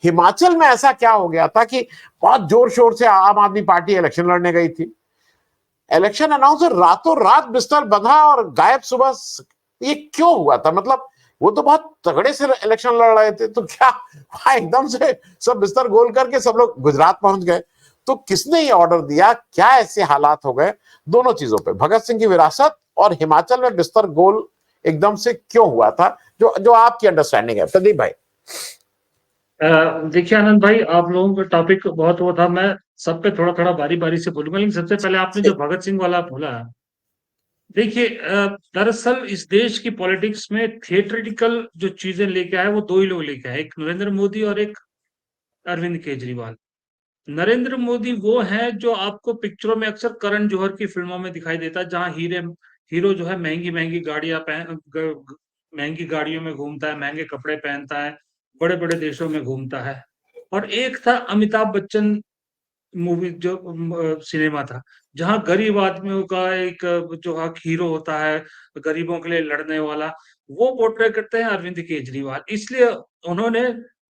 हिमाचल में ऐसा क्या हो गया था कि बहुत जोर शोर से आम आदमी पार्टी इलेक्शन लड़ने गई थी, इलेक्शन अनाउंसर रातों रात बिस्तर बंधा और गायब सुबह। ये क्यों हुआ था? मतलब वो तो बहुत तगड़े से इलेक्शन लड़ रहे थे, तो क्या एकदम से सब बिस्तर गोल करके सब लोग गुजरात पहुंच गए? तो किसने ये ऑर्डर दिया? क्या ऐसे हालात हो गए? दोनों चीजों पे, भगत सिंह की विरासत और हिमाचल में बिस्तर गोल एकदम से क्यों हुआ था, जो जो आपकी अंडरस्टैंडिंग है प्रदीप भाई? देखिए आनंद भाई, आप लोगों का टॉपिक बहुत वो था, मैं सब पे थोड़ा थोड़ा बारी बारी से बोलूंगा, लेकिन सबसे पहले आपने जो भगत सिंह वाला बोला, देखिए दरअसल इस देश की पॉलिटिक्स में थिएट्रिकल जो चीजें लेके आए वो दो ही लोग लेके आए, एक नरेंद्र मोदी और एक अरविंद केजरीवाल। नरेंद्र मोदी वो है जो आपको पिक्चरों में अक्सर करण जौहर की फिल्मों में दिखाई देता है, जहां हीरो जो है महंगी महंगी गाड़ियां महंगी गाड़ियों में घूमता है, महंगे कपड़े पहनता है, बड़े बड़े देशों में घूमता है। और एक था अमिताभ बच्चन मूवी जो सिनेमा था, जहां गरीब आदमियों का एक जो हीरो होता है, गरीबों के लिए लड़ने वाला, वो पोर्ट्रे करते हैं अरविंद केजरीवाल। इसलिए उन्होंने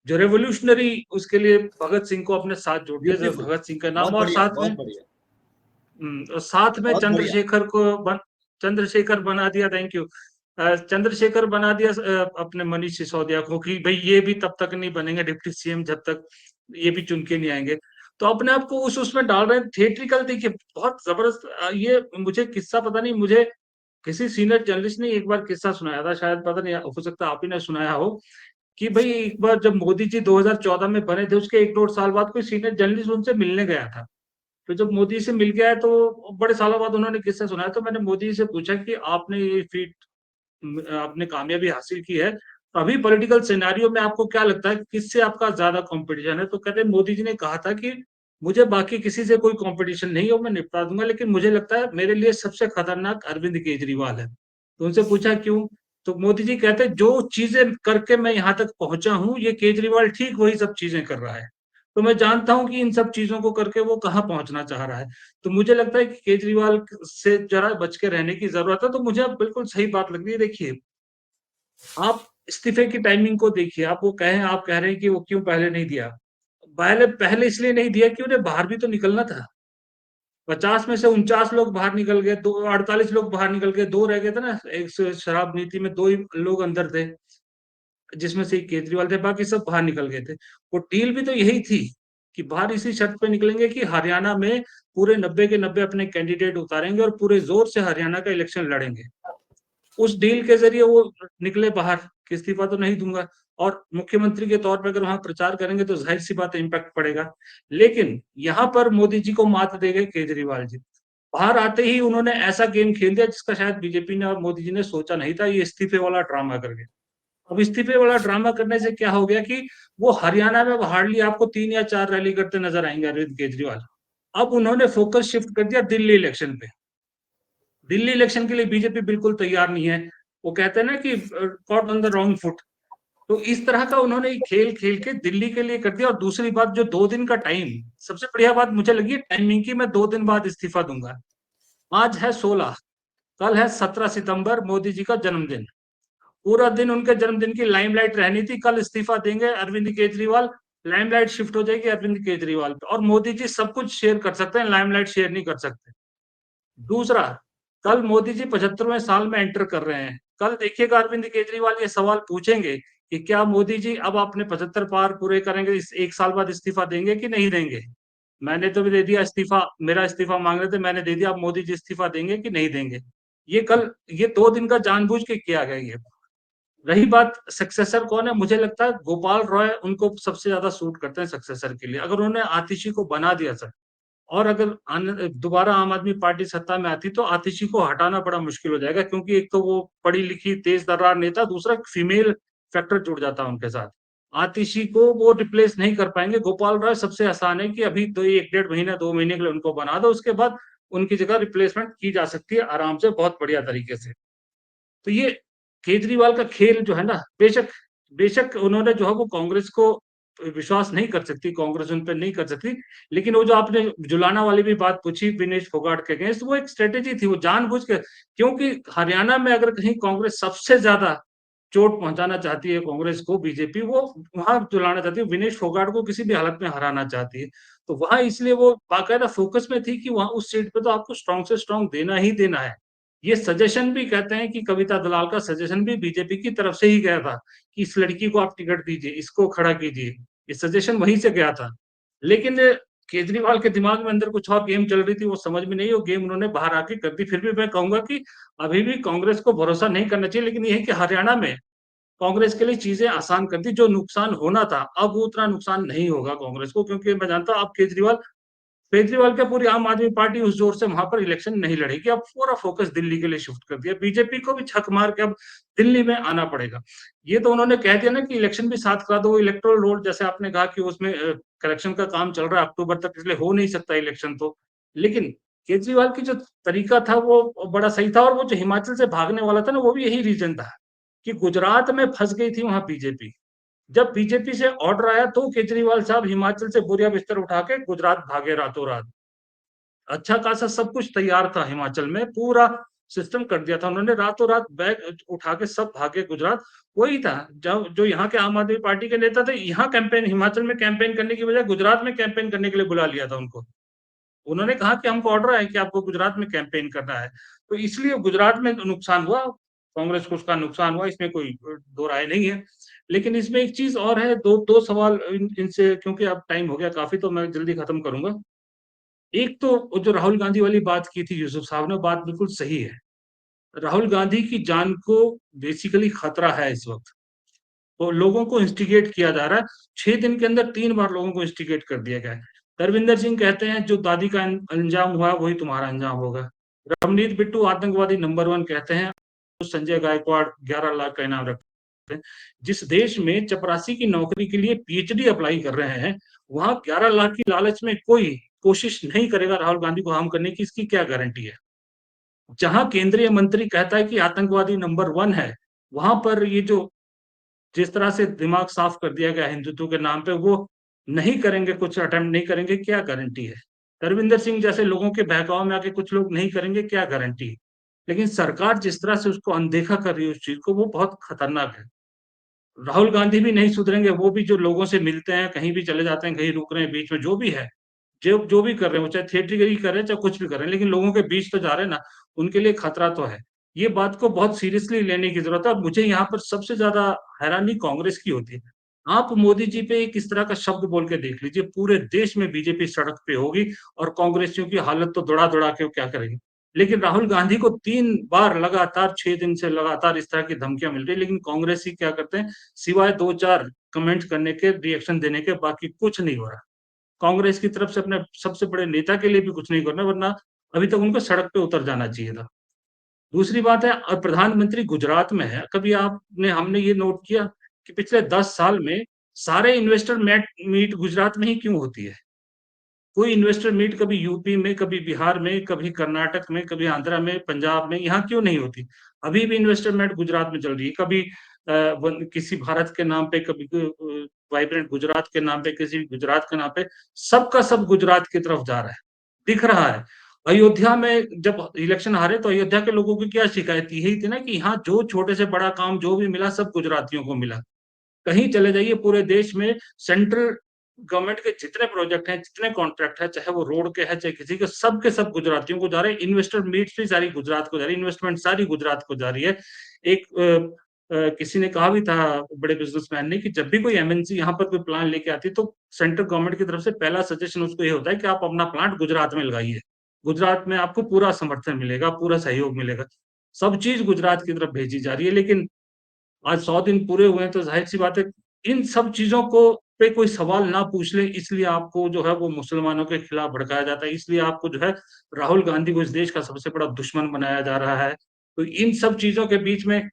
जो रेवोल्यूशनरी, उसके लिए भगत सिंह को अपने साथ जोड़ दिया, जो ब्यूटीफुल, भगत सिंह का नाम, बहुत और बढ़िया, बहुत बढ़िया, और साथ में बहुत बढ़िया। चंद्रशेखर बना दिया, थैंक यू, चंद्रशेखर बना दिया अपने मनीष सिसोदिया को, कि भाई ये भी तब तक नहीं बनेंगे डिप्टी सीएम जब तक ये भी चुन के नहीं आएंगे। तो अपने आप को उसमें डाल रहे हैं थिएट्रिकल। देखिए बहुत जबरदस्त, ये मुझे किस्सा पता नहीं, मुझे किसी सीनियर जर्नलिस्ट ने एक बार किस्सा सुनाया था, शायद पता नहीं, हो सकता है आप ही ने सुनाया हो, कि भाई एक बार जब मोदी जी 2014 में बने थे, उसके 1-1.5 साल बाद कोई सीनियर जर्नलिस्ट उनसे मिलने गया था। तो जब मोदी से मिल गया है तो बड़े सालों बाद उन्होंने किस्सा सुनाया, तो मैंने मोदी जी से पूछा कि आपने ये फीट, आपने कामयाबी हासिल की है, तो अभी पॉलिटिकल सिनेरियो में आपको क्या लगता है किससे आपका ज्यादा कंपटीशन है? तो कहते हैं मोदी जी ने कहा था कि मुझे बाकी किसी से कोई कंपटीशन नहीं है, मैं निपटा दूंगा, लेकिन मुझे लगता है मेरे लिए सबसे खतरनाक अरविंद केजरीवाल है। तो उनसे पूछा क्यों? तो मोदी जी कहते हैं जो चीजें करके मैं यहाँ तक पहुंचा हूँ, ये केजरीवाल ठीक वही सब चीजें कर रहा है। तो मैं जानता हूं कि इन सब चीजों को करके वो कहाँ पहुंचना चाह रहा है। तो मुझे लगता है कि केजरीवाल से जरा बच के रहने की जरूरत है। तो मुझे अब बिल्कुल सही बात लग रही है। देखिए, आप इस्तीफे की टाइमिंग को देखिए, आप वो कहें, आप कह रहे हैं कि वो क्यों पहले नहीं दिया। पहले पहले इसलिए नहीं दिया कि उन्हें बाहर भी तो निकलना था। 50 में से 49 लोग बाहर निकल गए, दो 48 लोग बाहर निकल गए, दो रह गए थे ना, एक शराब नीति में दो ही लोग अंदर थे, जिसमें से एक केजरीवाल थे, बाकी सब बाहर निकल गए थे। वो डील भी तो यही थी कि बाहर इसी शर्त पे निकलेंगे कि हरियाणा में पूरे 90 के 90 अपने कैंडिडेट उतारेंगे और पूरे जोर से हरियाणा का इलेक्शन लड़ेंगे। उस डील के जरिए वो निकले बाहर कि इस्तीफा तो नहीं दूंगा, और मुख्यमंत्री के तौर पर अगर वहां प्रचार करेंगे तो जाहिर सी बात है इम्पैक्ट पड़ेगा। लेकिन यहाँ पर मोदी जी को मात दे गए केजरीवाल जी। बाहर आते ही उन्होंने ऐसा गेम खेल दिया जिसका शायद बीजेपी ने और मोदी जी ने सोचा नहीं था, ये इस्तीफे वाला ड्रामा करके। अब इस्तीफे वाला ड्रामा करने से क्या हो गया कि वो हरियाणा में हार्डली आपको 3 या 4 रैली करते नजर आएंगे अरविंद केजरीवाल। अब उन्होंने फोकस शिफ्ट कर दिया दिल्ली इलेक्शन पे। दिल्ली इलेक्शन के लिए बीजेपी बिल्कुल तैयार नहीं है। वो कहते हैं ना कि caught on the wrong foot. तो इस तरह का उन्होंने खेल खेल के दिल्ली के लिए कर दिया। और दूसरी बात, जो 2 दिन का टाइम, सबसे बढ़िया बात मुझे लगी टाइमिंग की, मैं 2 दिन बाद इस्तीफा दूंगा। आज है 16, कल है 17 सितंबर, मोदी जी का जन्मदिन। पूरा दिन उनके जन्मदिन की लाइमलाइट रहनी थी। कल इस्तीफा देंगे अरविंद केजरीवाल, लाइमलाइट शिफ्ट हो जाएगी अरविंद केजरीवाल पे, और मोदी जी सब कुछ शेयर कर सकते हैं, लाइमलाइट शेयर नहीं कर सकते। दूसरा, कल मोदी जी 75वें साल में एंटर कर रहे हैं। कल देखिएगा अरविंद केजरीवाल ये सवाल पूछेंगे कि क्या मोदी जी अब आपने 75 पार पूरे करेंगे, इस 1 साल बाद इस्तीफा देंगे कि नहीं देंगे? मैंने तो भी दे दिया इस्तीफा, मेरा इस्तीफा मांग रहे थे, मैंने दे दिया, अब मोदी जी इस्तीफा देंगे कि नहीं देंगे? ये कल, ये 2 दिन का जानबूझ के किया गया ये। रही बात सक्सेसर कौन है, मुझे लगता है गोपाल रॉय उनको सबसे ज्यादा सूट करते हैं सक्सेसर के लिए। अगर उन्होंने आतिशी को बना दिया सर, और अगर दोबारा आम आदमी पार्टी सत्ता में आती तो आतिशी को हटाना बड़ा मुश्किल हो जाएगा, क्योंकि एक तो वो पढ़ी लिखी तेज तर्रार नेता, दूसरा फीमेल फैक्टर जुड़ जाता है उनके साथ। आतिशी को वो रिप्लेस नहीं कर पाएंगे। गोपाल राय सबसे आसान है कि अभी तो 1-1.5 महीना 2 महीने के लिए उनको बना दो, उसके बाद उनकी जगह रिप्लेसमेंट की जा सकती है आराम से, बहुत बढ़िया तरीके से। तो ये केजरीवाल का खेल जो है ना, बेशक बेशक उन्होंने जो है वो कांग्रेस को विश्वास नहीं कर सकती, कांग्रेस उन पर नहीं कर सकती, लेकिन वो जो आपने जुलाना वाली भी बात पूछी विनेश फोगाट के अगेंस्ट, वो एक स्ट्रेटेजी थी, वो जानबूझ के, क्योंकि हरियाणा में अगर कहीं कांग्रेस सबसे ज्यादा चोट पहुँचाना चाहती है कांग्रेस को बीजेपी, वो वहाँ दिलाना चाहती है, विनेश फोगाट को किसी भी हालत में हराना चाहती है। तो वहाँ इसलिए वो बाकायदा फ़ोकस में थी कि वहाँ उस सीट पे तो आपको स्ट्रॉन्ग से स्ट्रॉन्ग देना ही देना है। ये सजेशन भी कहते हैं कि कविता दलाल का सजेशन भी बीजेपी की तरफ से ही गया था, कि इस लड़की को आप टिकट दीजिए, इसको खड़ा कीजिए। ये सजेशन वहीं से गया था। लेकिन केजरीवाल के दिमाग में अंदर कुछ और गेम चल रही थी, वो समझ में नहीं, वो गेम उन्होंने बाहर आके कर दी। फिर भी मैं कहूँगा कि अभी भी कांग्रेस को भरोसा नहीं करना चाहिए, लेकिन ये है कि हरियाणा में कांग्रेस के लिए चीज़ें आसान कर दी, जो नुकसान होना था, अब वो उतना नुकसान नहीं होगा कांग्रेस को, क्योंकि मैं जानता हूँ अब केजरीवाल केजरीवाल क्या पूरी आम आदमी पार्टी उस जोर से वहाँ पर इलेक्शन नहीं लड़ेगी, अब पूरा फ़ोकस दिल्ली के लिए शिफ्ट कर दिया। बीजेपी को भी छक मार के अब दिल्ली में आना पड़ेगा। ये तो उन्होंने कह दिया ना कि इलेक्शन भी साथ करा दो, इलेक्टोरल रोल जैसे आपने कहा कि उसमें करेक्शन का काम चल रहा है अक्टूबर तक, इसलिए हो नहीं सकता इलेक्शन तो। लेकिन केजरीवाल की जो तरीका था वो बड़ा सही था, और वो जो हिमाचल से भागने वाला था ना, वो भी यही रीज़न था, कि गुजरात में फँस गई थी वहाँ बीजेपी। जब बीजेपी से ऑर्डर आया तो केजरीवाल साहब हिमाचल से बोरिया बिस्तर उठा के गुजरात भागे रातों-रात। अच्छा खासा सब कुछ तैयार था हिमाचल में, पूरा सिस्टम कर दिया था उन्होंने, रातों-रात बैग उठा के सब भागे गुजरात। वही था जब जो यहाँ के आम आदमी पार्टी के नेता थे, यहाँ कैंपेन हिमाचल में कैंपेन करने की बजाय गुजरात में कैंपेन करने के लिए बुला लिया था उनको। उन्होंने कहा कि हमको ऑर्डर है कि आपको गुजरात में कैंपेन करना है। तो इसलिए गुजरात में नुकसान हुआ, कांग्रेस को उसका नुकसान हुआ, इसमें कोई दो राय नहीं है। लेकिन इसमें एक चीज़ और है, 2 सवाल इनसे, क्योंकि अब टाइम हो गया काफ़ी, तो मैं जल्दी खत्म करूँगा। एक तो वो जो राहुल गांधी वाली बात की थी यूसुफ साहब ने, बात बिल्कुल सही है। राहुल गांधी की जान को बेसिकली खतरा है इस वक़्त। तो लोगों को इंस्टिगेट किया जा रहा है। 6 दिन के अंदर 3 बार लोगों को इंस्टिगेट कर दिया गया है। तरविंदर सिंह कहते हैं जो दादी का अंजाम हुआ वही तुम्हारा अंजाम होगा। रवनीत बिट्टू आतंकवादी नंबर 1 कहते हैं। संजय गायकवाड़ 11 लाख का इनाम रखते हैं। जिस देश में चपरासी की नौकरी के लिए पीएचडी अप्लाई कर रहे हैं, वहाँ 11 लाख की लालच में कोई कोशिश नहीं करेगा राहुल गांधी को हार्म करने की, इसकी क्या गारंटी है? जहाँ केंद्रीय मंत्री कहता है कि आतंकवादी नंबर 1 है, वहाँ पर ये जो जिस तरह से दिमाग साफ कर दिया गया हिंदुत्व के नाम पे, वो नहीं करेंगे, कुछ अटेम्प्ट नहीं करेंगे, क्या गारंटी है? तरविंदर सिंह जैसे लोगों के बहकावे में आके कुछ लोग नहीं करेंगे, क्या गारंटी है? लेकिन सरकार जिस तरह से उसको अनदेखा कर रही है उस चीज़ को, वो बहुत खतरनाक है। राहुल गांधी भी नहीं सुधरेंगे, वो भी जो लोगों से मिलते हैं, कहीं भी चले जाते हैं, कहीं रुक रहे हैं बीच में, जो भी है, जो जो भी कर रहे हैं, वो चाहे थिएटरगिरी कर रहे हैं, चाहे कुछ भी कर रहे हैं, लेकिन लोगों के बीच तो जा रहे हैं ना, उनके लिए खतरा तो है। ये बात को बहुत सीरियसली लेने की ज़रूरत है, और मुझे यहाँ पर सबसे ज़्यादा हैरानी कांग्रेस की होती है। आप मोदी जी पे एक इस तरह का शब्द बोल के देख लीजिए, पूरे देश में बीजेपी सड़क पे होगी, और कांग्रेसियों की हालत तो दौड़ा-दौड़ा के वो क्या करेंगे। लेकिन राहुल गांधी को 3 बार लगातार 6 दिन से लगातार इस तरह की धमकियाँ मिल रही है, लेकिन कांग्रेसी क्या करते हैं, सिवाय 2-4 कमेंट करने के, रिएक्शन देने के, बाकी कुछ नहीं हो रहा। कांग्रेस की तरफ से अपने सबसे बड़े नेता के लिए भी कुछ नहीं करना, वरना अभी तक उनको सड़क पे उतर जाना चाहिए था। दूसरी बात है, प्रधानमंत्री गुजरात में है, कभी आपने हमने ये नोट किया कि पिछले 10 साल में सारे इन्वेस्टर मीट गुजरात में ही क्यों होती है? कोई इन्वेस्टर मीट कभी यूपी में, कभी बिहार में, कभी कर्नाटक में, कभी आंध्रा में, पंजाब में, यहाँ क्यों नहीं होती? अभी भी इन्वेस्टर मीट गुजरात में चल रही है। कभी किसी भारत के नाम पे, कभी वाइब्रेंट गुजरात के नाम पे, किसी गुजरात के नाम पे, सबका सब गुजरात की तरफ जा रहा है, दिख रहा है। अयोध्या में जब इलेक्शन हारे तो अयोध्या के लोगों की क्या शिकायत थी? यही थी ना कि यहाँ जो छोटे से बड़ा काम जो भी मिला सब गुजरातियों को मिला। कहीं चले जाइए पूरे देश में, सेंट्रल गवर्नमेंट के जितने प्रोजेक्ट हैं, जितने कॉन्ट्रैक्ट हैं, चाहे वो रोड के हैं, चाहे किसी के, सब के सब गुजरातियों को जा रहे हैं। इन्वेस्टर मीट्स भी सारी गुजरात को जा रही है, इन्वेस्टमेंट सारी गुजरात को जा रही है। एक किसी ने कहा भी था, बड़े बिज़नेसमैन ने, कि जब भी कोई एमएनसी यहाँ पर कोई प्लान लेके आती है, तो सेंट्रल गवर्नमेंट की तरफ से पहला सजेशन उसको ये होता है कि आप अपना प्लांट गुजरात में लगाइए। गुजरात में आपको पूरा समर्थन मिलेगा, पूरा सहयोग मिलेगा। सब चीज़ गुजरात की तरफ भेजी जा रही है, लेकिन आज 100 दिन पूरे हुए हैं, तो ज़ाहिर-सी बात है, इन सब चीज़ों को पे कोई सवाल ना पूछ ले, इसलिए आपको जो है वो मुसलमानों के खिलाफ भड़काया जाता है, इसलिए आपको जो है राहुल गांधी को इस देश का सबसे बड़ा दुश्मन बनाया जा रहा है। तो इन सब चीज़ों के बीच में,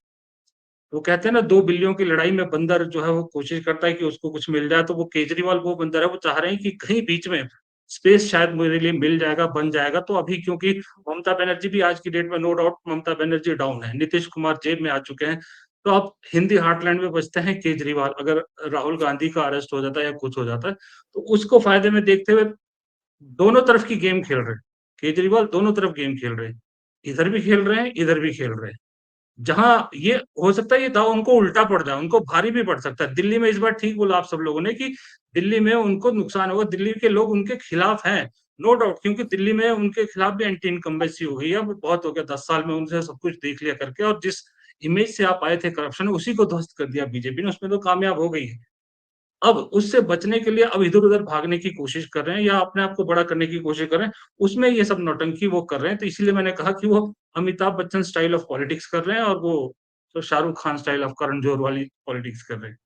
वो कहते हैं ना, 2 बिल्लियों की लड़ाई में बंदर जो है वो कोशिश करता है कि उसको कुछ मिल जाए, तो वो केजरीवाल वो बंदर है, वो चाह रहे हैं कि कहीं बीच में स्पेस शायद मेरे लिए मिल जाएगा, बन जाएगा। तो अभी क्योंकि ममता बनर्जी भी आज की डेट में, no doubt Mamata Banerjee down है, नीतीश कुमार जेल में आ चुके हैं। तो अब हिंदी हार्टलैंड में बचते हैं केजरीवाल, अगर राहुल गांधी का अरेस्ट हो जाता है या कुछ हो जाता है, तो उसको फ़ायदे में देखते हुए दोनों तरफ की गेम खेल रहे हैं। केजरीवाल दोनों तरफ गेम खेल रहे हैं। इधर भी खेल रहे हैं, इधर भी खेल रहे हैं। जहाँ ये हो सकता है ये दाव उनको उल्टा पड़ जाए, उनको भारी भी पड़ सकता है। दिल्ली में इस बार ठीक बोला आप सब लोगों ने कि दिल्ली में उनको नुकसान होगा, दिल्ली के लोग उनके खिलाफ हैं, नो डाउट, क्योंकि दिल्ली में उनके खिलाफ भी एंटी इनकम्बेंसी हो गई है, अब बहुत हो गया 10 साल में उनसे सब कुछ देख लिया करके, और जिस इमेज से आप आए थे करप्शन, उसी को ध्वस्त कर दिया बीजेपी ने, उसमें तो कामयाब हो गई है। अब उससे बचने के लिए अब इधर-उधर भागने की कोशिश कर रहे हैं या अपने आप को बड़ा करने की कोशिश कर रहे हैं, उसमें ये सब नौटंकी वो कर रहे हैं। तो इसीलिए मैंने कहा कि वो Amitabh Bachchan style of politics कर रहे हैं और वो तो शाहरुख खान स्टाइल ऑफ करण जौहर वाली पॉलिटिक्स कर रहे हैं।